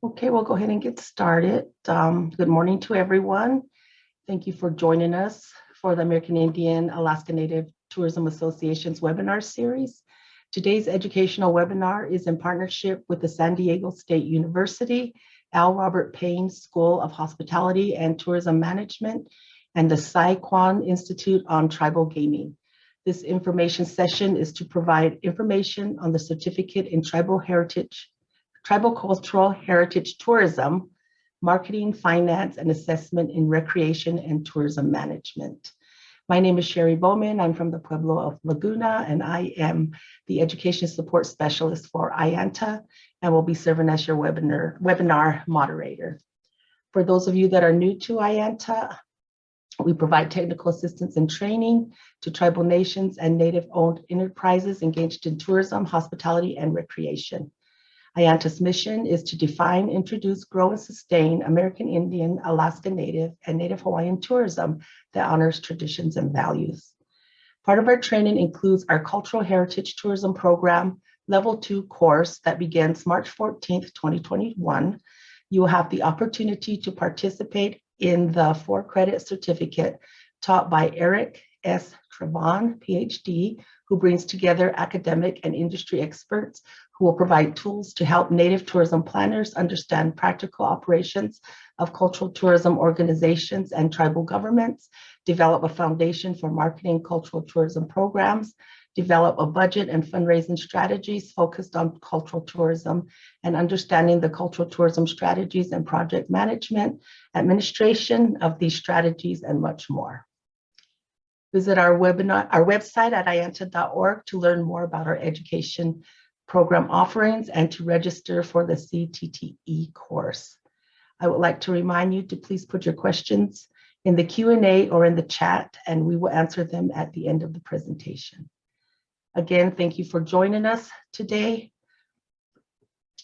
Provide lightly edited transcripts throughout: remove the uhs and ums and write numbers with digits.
Okay, we'll go ahead and get started. Good morning to everyone. Thank you for joining us for the American Indian Alaska Native Tourism Association's webinar series. Today's educational webinar is in partnership with the San Diego State University, L. Robert Payne School of Hospitality and Tourism Management, and the Sycuan Institute on Tribal Gaming. This information session is to provide information on the certificate in tribal cultural heritage tourism, marketing, finance, and assessment in recreation and tourism management. My name is Sherry Bowman. I'm from the Pueblo of Laguna, and I am the Education Support Specialist for AIANTA, and will be serving as your webinar moderator. For those of you that are new to AIANTA, we provide technical assistance and training to tribal nations and Native-owned enterprises engaged in tourism, hospitality, and recreation. AIANTA's mission is to define, introduce, grow, and sustain American Indian, Alaska Native, and Native Hawaiian tourism that honors traditions and values. Part of our training includes our Cultural Heritage Tourism Program Level 2 course that begins March 14th, 2021. You will have the opportunity to participate in the 4-credit certificate taught by Eric S. Trevan, Ph.D., who brings together academic and industry experts who will provide tools to help Native tourism planners understand practical operations of cultural tourism organizations and tribal governments, develop a foundation for marketing cultural tourism programs, develop a budget and fundraising strategies focused on cultural tourism, and understanding the cultural tourism strategies and project management, administration of these strategies, and much more. Visit our website at aianta.org to learn more about our education program offerings and to register for the CTTE course. I would like to remind you to please put your questions in the Q&A or in the chat, and we will answer them at the end of the presentation. Again, thank you for joining us today.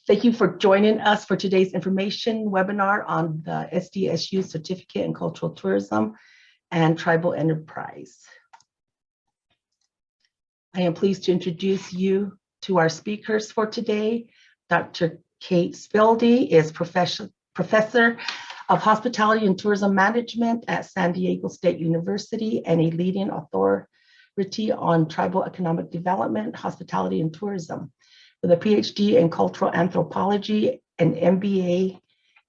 Thank you for joining us for today's information webinar on the SDSU Certificate in Cultural Tourism and Tribal Enterprise. I am pleased to introduce you to our speakers for today. Dr. Kate Spilde is Professor of Hospitality and Tourism Management at San Diego State University and a leading authority on tribal economic development, hospitality, and tourism. With a Ph.D. in cultural anthropology and MBA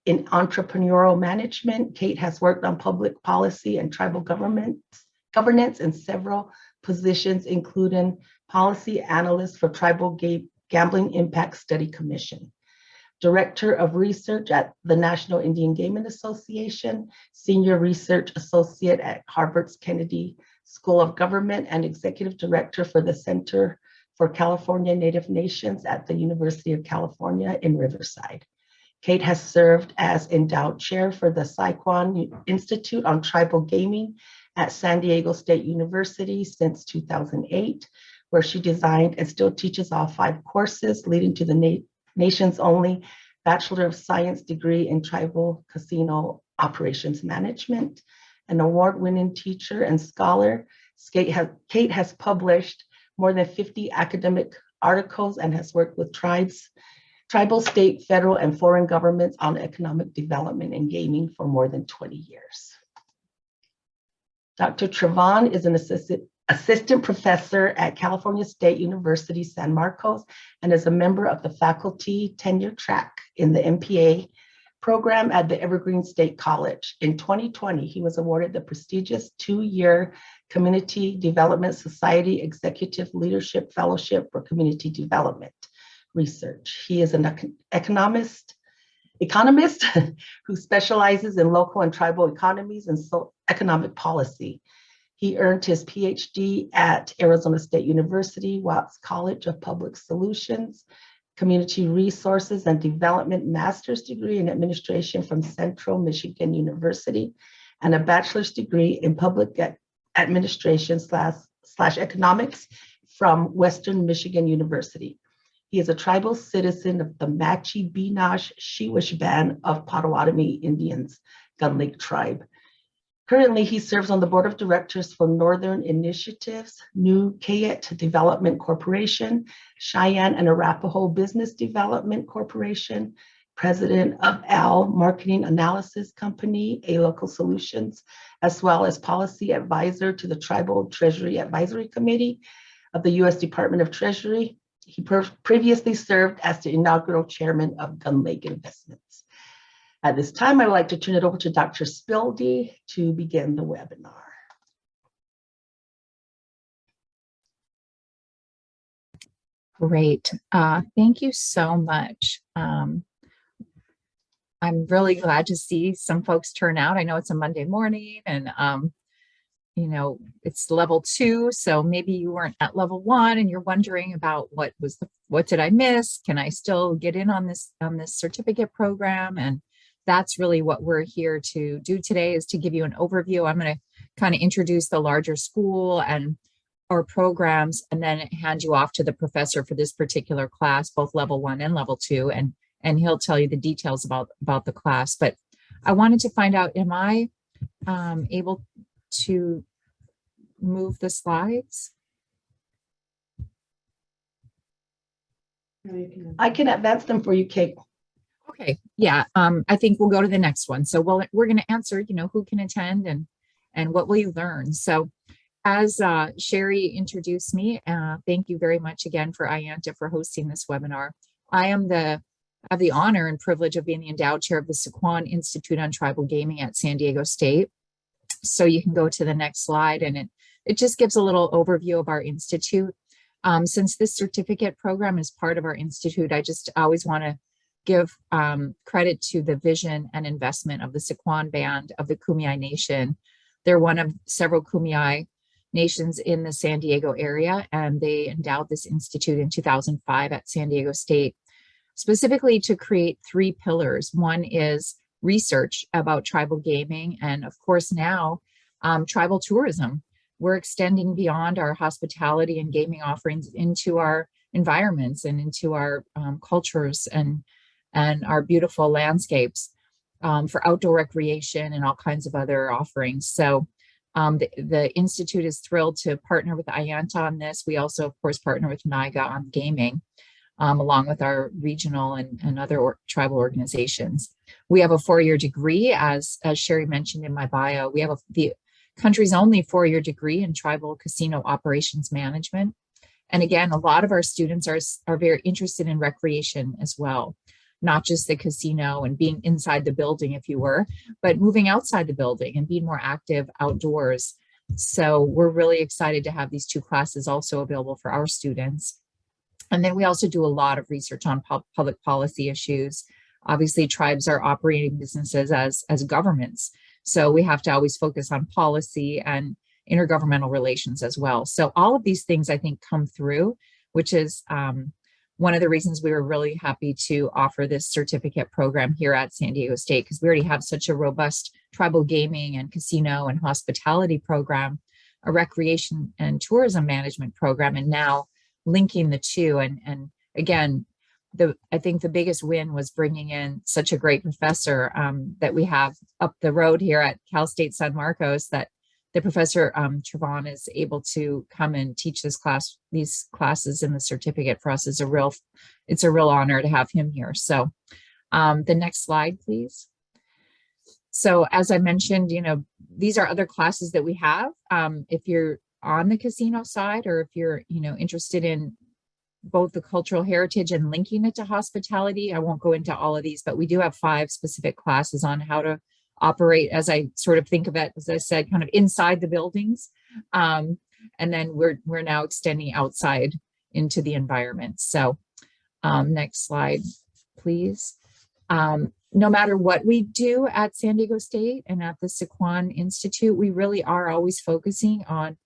in entrepreneurial management, Kate has worked on public policy and tribal governance in several positions, including policy analyst for Tribal Gambling Impact Study Commission, Director of Research at the National Indian Gaming Association, Senior Research Associate at Harvard's Kennedy School of Government, and Executive Director for the Center for California Native Nations at the University of California in Riverside. Kate has served as endowed chair for the Sycuan Institute on Tribal Gaming at San Diego State University since 2008, where she designed and still teaches all 5 courses, leading to the nation's only Bachelor of Science degree in Tribal Casino Operations Management. An award-winning teacher and scholar, Kate has published more than 50 academic articles and has worked with tribal, state, federal, and foreign governments on economic development and gaming for more than 20 years. Dr. Trevan is an assistant professor at California State University, San Marcos, and is a member of the faculty tenure track in the MPA program at the Evergreen State College. In 2020, he was awarded the prestigious 2-year Community Development Society Executive Leadership Fellowship for Community Development Research. He is an economist who specializes in local and tribal economies and economic policy. He earned his Ph.D. at Arizona State University, Watts College of Public Solutions, Community Resources and Development Master's degree in Administration from Central Michigan University, and a bachelor's degree in Public Administration / Economics from Western Michigan University. He is a tribal citizen of the Machi-Benash Shiwish Band of Potawatomi Indians, Gun Lake Tribe. Currently, he serves on the board of directors for Northern Initiatives, New Kayet Development Corporation, Cheyenne and Arapaho Business Development Corporation, president of AL Marketing Analysis Company, A Local Solutions, as well as policy advisor to the Tribal Treasury Advisory Committee of the U.S. Department of Treasury. He previously served as the inaugural chairman of Gun Lake Investments. At this time, I would like to turn it over to Dr. Spilde to begin the webinar. Great. Thank you so much. I'm really glad to see some folks turn out. I know it's a Monday morning and, you know, it's level 2. So maybe you weren't at level 1 and you're wondering about what did I miss? Can I still get in on this certificate program? And that's really what we're here to do today, is to give you an overview. I'm going to kind of introduce the larger school and our programs, and then hand you off to the professor for this particular class, both level 1 and level 2, and he'll tell you the details about the class. But I wanted to find out, am I able to move the slides? I can advance them for you, Kate. Okay, yeah, I think we'll go to the next one. So we're going to answer, you know, who can attend and what will you learn. So as Sherry introduced me, thank you very much again for AIANTA for hosting this webinar. I have the honor and privilege of being the endowed chair of the Sycuan Institute on Tribal Gaming at San Diego State. So you can go to the next slide, and it just gives a little overview of our institute. Since this certificate program is part of our institute, I just always want to give credit to the vision and investment of the Sycuan Band of the Kumeyaay Nation. They're one of several Kumeyaay nations in the San Diego area, and they endowed this institute in 2005 at San Diego State, specifically to create 3 pillars. One is research about tribal gaming, and of course now tribal tourism. We're extending beyond our hospitality and gaming offerings into our environments and into our cultures and our beautiful landscapes for outdoor recreation and all kinds of other offerings. So the Institute is thrilled to partner with AIANTA on this. We also, of course, partner with NIGA on gaming, along with our regional and other tribal organizations. We have a 4-year degree, as Sherry mentioned in my bio. We have the country's only 4-year degree in tribal casino operations management. And again, a lot of our students are very interested in recreation as well, not just the casino and being inside the building, if you were, but moving outside the building and being more active outdoors. So we're really excited to have these 2 classes also available for our students. And then we also do a lot of research on public policy issues. Obviously, tribes are operating businesses as governments. So we have to always focus on policy and intergovernmental relations as well. So all of these things, I think, come through, which is one of the reasons we were really happy to offer this certificate program here at San Diego State, because we already have such a robust tribal gaming and casino and hospitality program, a recreation and tourism management program, and now linking the 2. And again, I think the biggest win was bringing in such a great professor that we have up the road here at Cal State San Marcos, that the professor Trevan is able to come and teach these classes in the certificate for us. It's a real honor to have him here. So the next slide, please. So as I mentioned, you know, these are other classes that we have. If you're on the casino side, or if you're, you know, interested in both the cultural heritage and linking it to hospitality, I won't go into all of these, but we do have 5 specific classes on how to operate, as I sort of think of it, as I said, kind of inside the buildings. And then we're now extending outside into the environment. So next slide, please. No matter what we do at San Diego State and at the Sycuan Institute, we really are always focusing on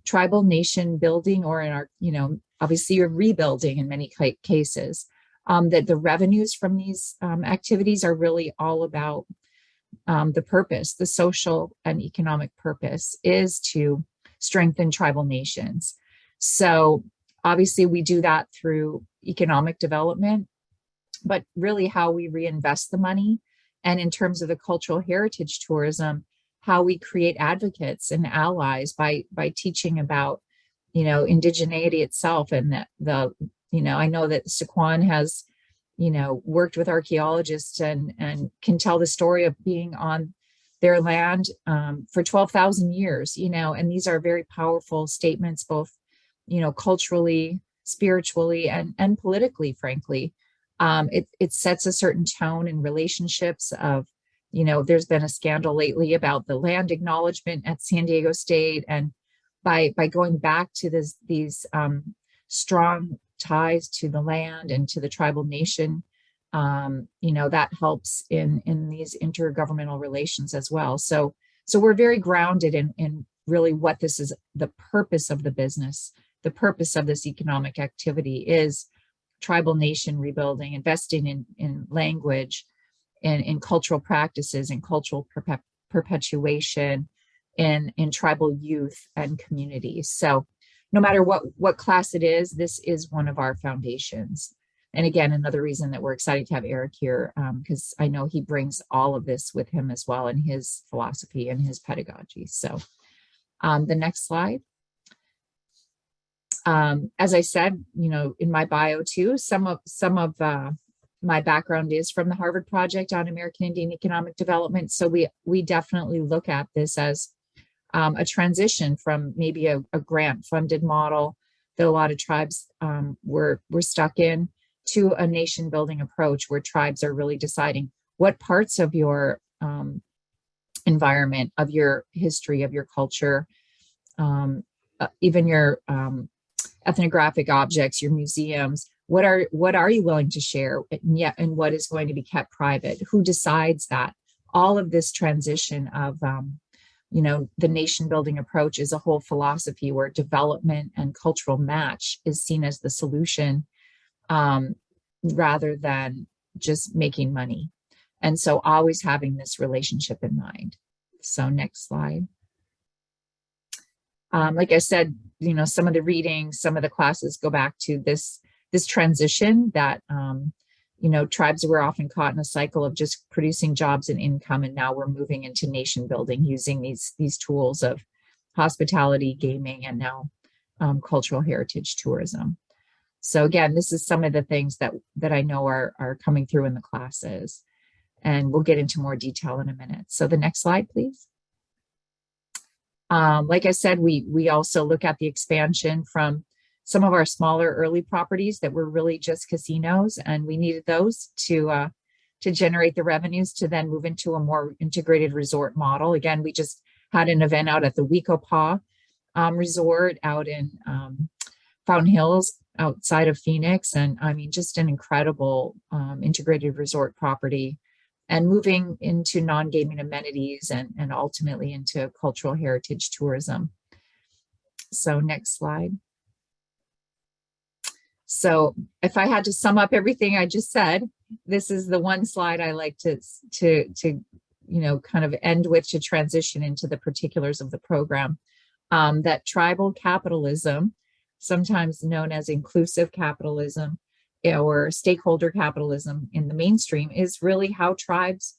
tribal nation building, or in our, you know, obviously you're rebuilding in many cases. That the revenues from these activities are really all about the purpose, the social and economic purpose is to strengthen tribal nations. So obviously we do that through economic development, but really how we reinvest the money. And in terms of the cultural heritage tourism, how we create advocates and allies by teaching about, you know, indigeneity itself, and that you know, I know that Sycuan has worked with archaeologists and can tell the story of being on their land for 12,000 years, and these are very powerful statements, both, culturally, spiritually, and politically, frankly. It sets a certain tone in relationships of, there's been a scandal lately about the land acknowledgement at San Diego State. And by going back to these strong ties to the land and to the tribal nation, that helps in these intergovernmental relations as well. So we're very grounded in really what this is, the purpose of the business, the purpose of this economic activity is tribal nation rebuilding, investing in language and in cultural practices and cultural perpetuation in tribal youth and communities. So no matter what class it is, this is one of our foundations. And again, another reason that we're excited to have Eric here, because I know he brings all of this with him as well in his philosophy and his pedagogy. So the next slide. As I said, in my bio too, some of my background is from the Harvard Project on American Indian Economic Development. So we definitely look at this as a transition from maybe a grant funded model that a lot of tribes were stuck in, to a nation building approach where tribes are really deciding what parts of your environment, of your history, of your culture, even your ethnographic objects, your museums, what are you willing to share, and what is going to be kept private? Who decides that? All of this transition of the nation building approach is a whole philosophy where development and cultural match is seen as the solution, rather than just making money. And so always having this relationship in mind. So next slide. Like I said, some of the readings, some of the classes go back to this transition that, tribes were often caught in a cycle of just producing jobs and income. And now we're moving into nation building using these tools of hospitality, gaming, and now cultural heritage tourism. So again, this is some of the things that I know are coming through in the classes, and we'll get into more detail in a minute. So the next slide, please. Like I said, we also look at the expansion from some of our smaller early properties that were really just casinos, and we needed those to generate the revenues to then move into a more integrated resort model. Again, we just had an event out at the Wekopaw Resort out in Fountain Hills outside of Phoenix. And I mean, just an incredible integrated resort property, and moving into non-gaming amenities and ultimately into cultural heritage tourism. So next slide. So if I had to sum up everything I just said, this is the one slide I like to kind of end with, to transition into the particulars of the program. That tribal capitalism, sometimes known as inclusive capitalism or stakeholder capitalism in the mainstream, is really how tribes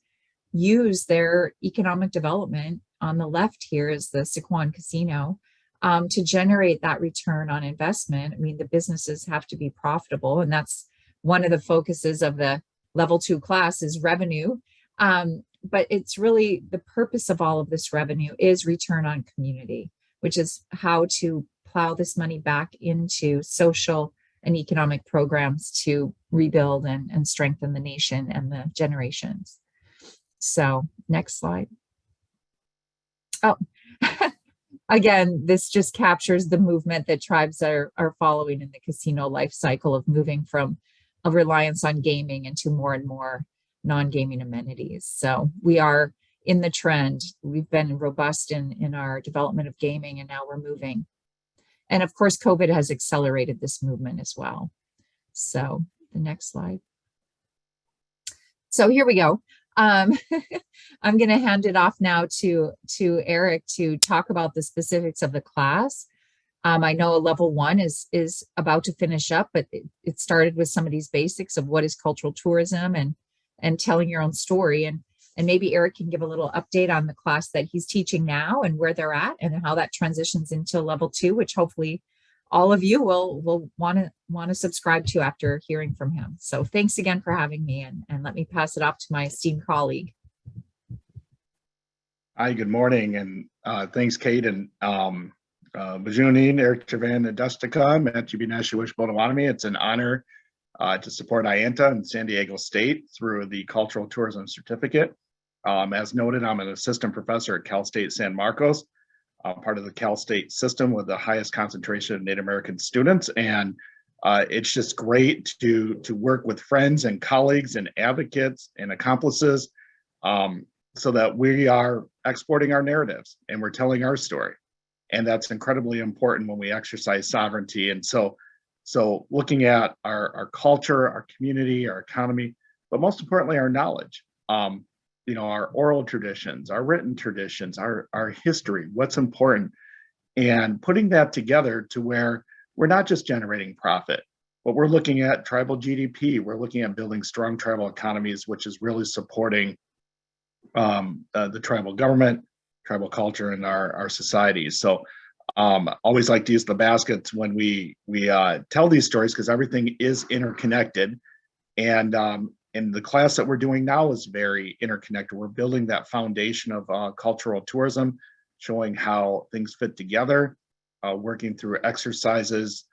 use their economic development. On the left here is the Sycuan casino, to generate that return on investment. I mean, the businesses have to be profitable, and that's one of the focuses of the level 2 class is revenue. But it's really the purpose of all of this revenue is return on community, which is how to plow this money back into social and economic programs to rebuild and strengthen the nation and the generations. So next slide. Oh, again, this just captures the movement that tribes are following in the casino life cycle of moving from a reliance on gaming into more and more non-gaming amenities. So we are in the trend. We've been robust in our development of gaming, and now we're moving. And of course, COVID has accelerated this movement as well. So the next slide. So here we go. I'm going to hand it off now to Eric to talk about the specifics of the class. I know level 1 is about to finish up, but it started with some of these basics of what is cultural tourism and telling your own story. And maybe Eric can give a little update on the class that he's teaching now and where they're at and how that transitions into level 2, which hopefully all of you will want to subscribe to after hearing from him. So thanks again for having me, and let me pass it off to my esteemed colleague. Hi, good morning, and thanks, Kate, and Bajunin, Eric Trevan, and Dustica, Matthew Wishbotawatomi. It's an honor to support AIANTA in San Diego State through the Cultural Tourism Certificate. As noted, I'm an assistant professor at Cal State San Marcos, part of the Cal State system with the highest concentration of Native American students. And it's just great to work with friends and colleagues and advocates and accomplices so that we are exporting our narratives and we're telling our story. And that's incredibly important when we exercise sovereignty. And so looking at our culture, our community, our economy, but most importantly, our knowledge, our oral traditions, our written traditions, our history, what's important, and putting that together to where we're not just generating profit, but we're looking at tribal GDP. We're looking at building strong tribal economies, which is really supporting the tribal government, tribal culture, and our societies. So always like to use the baskets when we tell these stories, because everything is interconnected. And the class that we're doing now is very interconnected. We're building that foundation of cultural tourism, showing how things fit together, working through exercises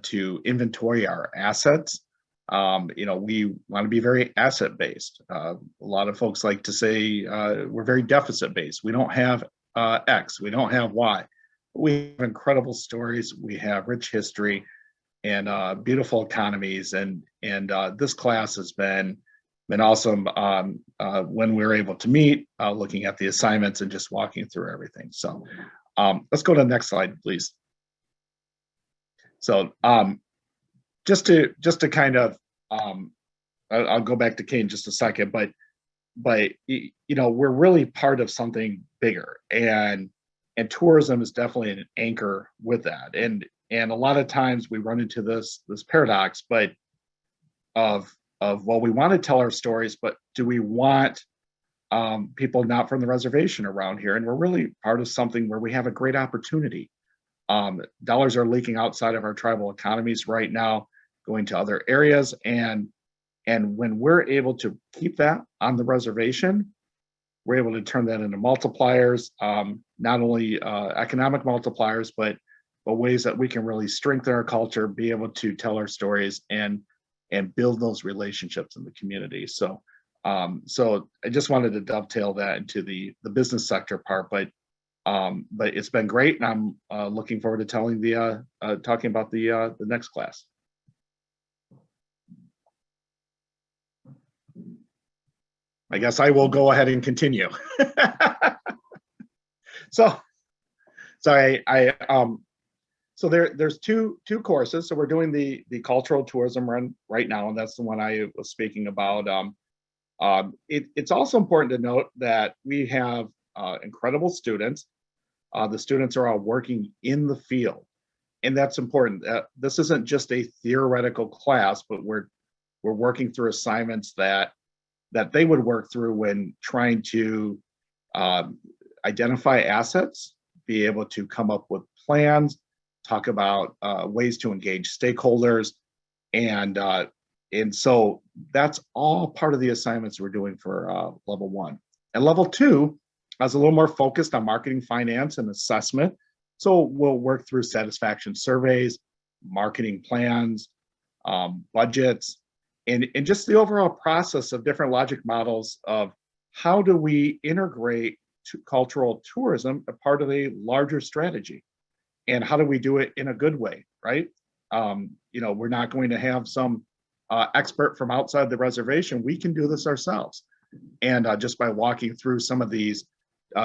to inventory our assets. We want to be very asset-based. A lot of folks like to say we're very deficit-based. We don't have X, we don't have Y. We have incredible stories, we have rich history, and beautiful economies. And this class has been awesome when we were able to meet, looking at the assignments and just walking through everything. So let's go to the next slide, please. So just to kind of, I'll go back to Kate in just a second, but we're really part of something bigger, and tourism is definitely an anchor with that. And a lot of times we run into this paradox, but of well, we want to tell our stories, but do we want people not from the reservation around here? And we're really part of something where we have a great opportunity. Dollars are leaking outside of our tribal economies right now, going to other areas, and when we're able to keep that on the reservation, we're able to turn that into multipliers, not only economic multipliers, but ways that we can really strengthen our culture, be able to tell our stories, and build those relationships in the community. So I just wanted to dovetail that into the business sector part, but it's been great, and I'm looking forward to talking about the next class. I guess I will go ahead and continue. So there's two courses. So we're doing the cultural tourism run right now, and that's the one I was speaking about. It's also important to note that we have incredible students. The students are all working in the field, and that's important. This isn't just a theoretical class, but we're working through assignments that they would work through when trying to identify assets, be able to come up with plans, talk about ways to engage stakeholders, and so that's all part of the assignments we're doing for level 1. And level 2 is a little more focused on marketing, finance, and assessment. So we'll work through satisfaction surveys, marketing plans, budgets, and just the overall process of different logic models of how do we integrate cultural tourism as part of a larger strategy, and how do we do it in a good way, right? We're not going to have some expert from outside the reservation. We can do this ourselves, and just by walking through some of these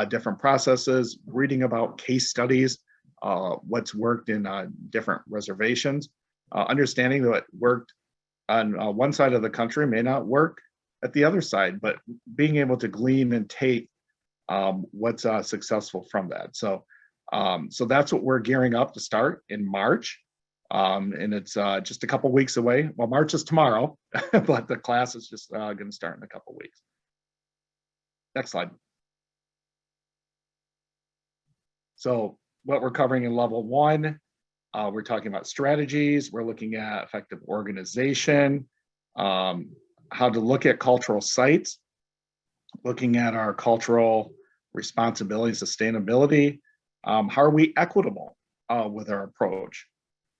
different processes, reading about case studies, what's worked in different reservations, understanding that what worked on one side of the country may not work at the other side, but being able to glean and take what's successful from that. So that's what we're gearing up to start in March. And it's just a couple weeks away. Well, March is tomorrow, but the class is just going to start in a couple weeks. Next slide. So what we're covering in level 1, We're talking about strategies. We're looking at effective organization, how to look at cultural sites, looking at our cultural responsibility, sustainability. How are we equitable with our approach?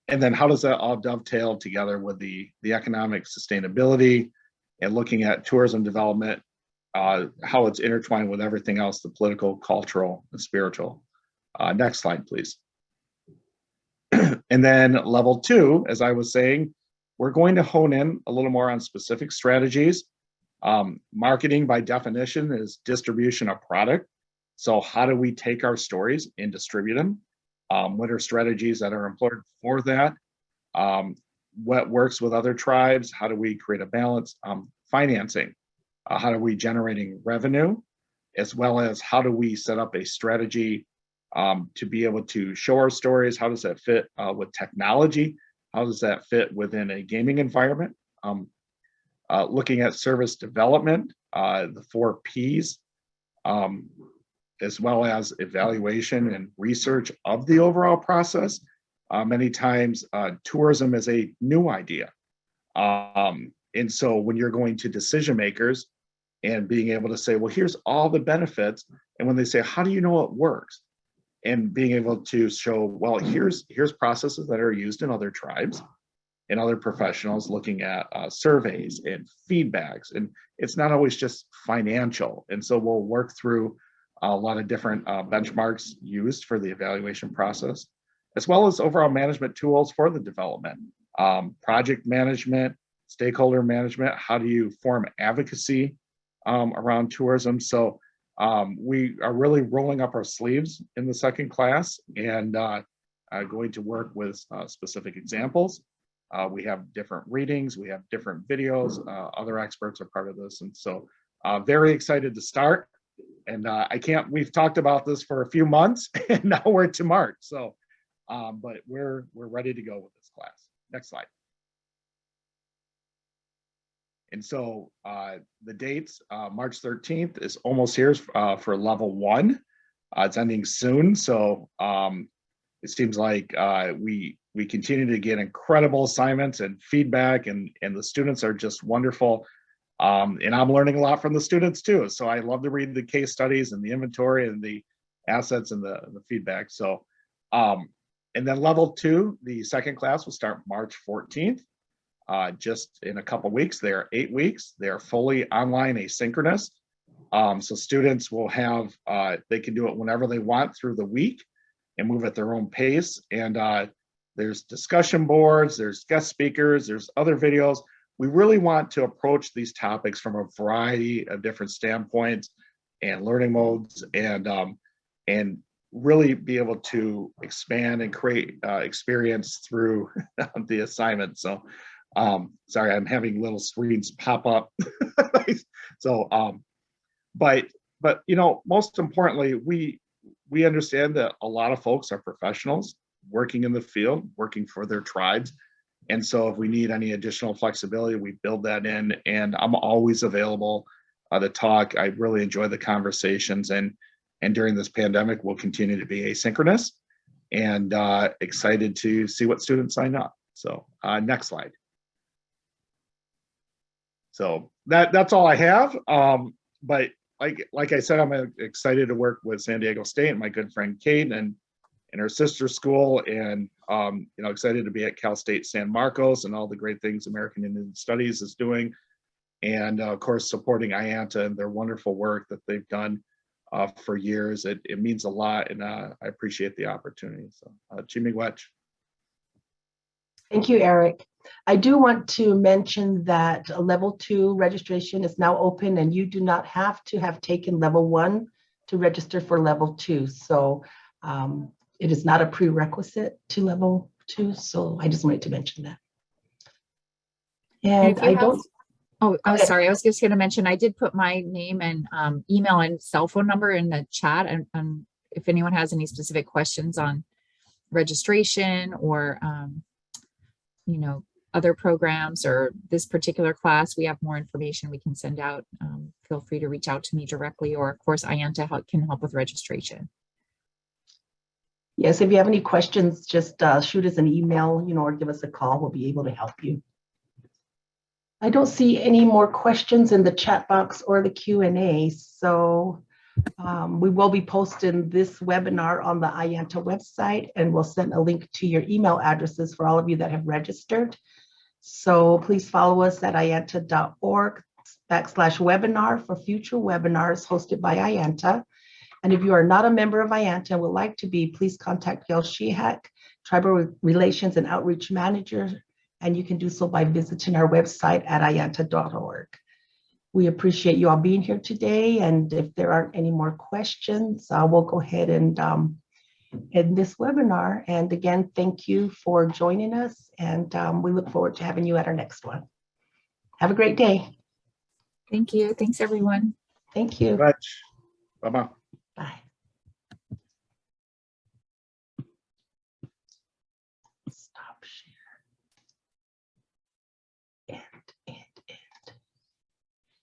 And then how does that all dovetail together with the economic sustainability and looking at tourism development, how it's intertwined with everything else, the political, cultural, and spiritual. Next slide, please. And then level 2, as I was saying, we're going to hone in a little more on specific strategies. Marketing by definition is distribution of product. So how do we take our stories and distribute them? What are strategies that are employed for that? What works with other tribes? How do we create a balance? Financing. How are we generating revenue? As well as how do we set up a strategy to be able to show our stories? How does that fit with technology? How does that fit within a gaming environment? Looking at service development, the 4 Ps, as well as evaluation and research of the overall process. Many times tourism is a new idea. And so when you're going to decision makers and being able to say, well, here's all the benefits. And when they say, how do you know it works? And being able to show, well, here's processes that are used in other tribes and other professionals looking at surveys and feedbacks. And it's not always just financial. And so we'll work through a lot of different benchmarks used for the evaluation process, as well as overall management tools for the development, project management, stakeholder management. How do you form advocacy around tourism? So we are really rolling up our sleeves in the second class and going to work with specific examples. We have different readings, we have different videos, other experts are part of this. And so very excited to start. And we've talked about this for a few months and now we're to March. So, but we're ready to go with this class. Next slide. And so the dates, March 13th is almost here for level 1. It's ending soon. So it seems like we continue to get incredible assignments and feedback and the students are just wonderful. And I'm learning a lot from the students too. So I love to read the case studies and the inventory and the assets and the feedback. So, and then level 2, the second class will start March 14th. Just in a couple weeks. They are 8 weeks. They are fully online asynchronous. So students will have, they can do it whenever they want through the week and move at their own pace. And there's discussion boards, there's guest speakers, there's other videos. We really want to approach these topics from a variety of different standpoints and learning modes and really be able to expand and create experience through the assignment. So sorry, I'm having little screens pop up. So, but you know, most importantly, we understand that a lot of folks are professionals working in the field, working for their tribes. And so if we need any additional flexibility, we build that in, and I'm always available to talk. I really enjoy the conversations, and during this pandemic, we'll continue to be asynchronous and excited to see what students sign up. So next slide. So that's all I have. But like I said, I'm excited to work with San Diego State and my good friend Kate and her sister school, and you know, excited to be at Cal State San Marcos and all the great things American Indian Studies is doing, and of course supporting AIANTA and their wonderful work that they've done for years. It means a lot, and I appreciate the opportunity. So Chimigwech. Thank you, Eric. I do want to mention that level 2 registration is now open, and you do not have to have taken level 1 to register for level 2. So it is not a prerequisite to level 2. So I just wanted to mention that. And I don't. Oh, sorry. I was just going to mention, I did put my name and email and cell phone number in the chat. And if anyone has any specific questions on registration or, you know, other programs or this particular class, we have more information we can send out. Feel free to reach out to me directly, or of course, AIANTA can help with registration. Yes, if you have any questions, just shoot us an email, or give us a call. We'll be able to help you. I don't see any more questions in the chat box or the Q&A, so we will be posting this webinar on the AIANTA website, and we'll send a link to your email addresses for all of you that have registered. So please follow us at aianta.org/webinar for future webinars hosted by AIANTA. And if you are not a member of AIANTA and would like to be, please contact Gail Shehak, Tribal Relations and Outreach Manager, and you can do so by visiting our website at aianta.org. We appreciate you all being here today, and if there aren't any more questions, we'll go ahead and end this webinar. And again, thank you for joining us, and we look forward to having you at our next one. Have a great day. Thank you. Thanks, everyone. Thank you. Right. Bye-bye.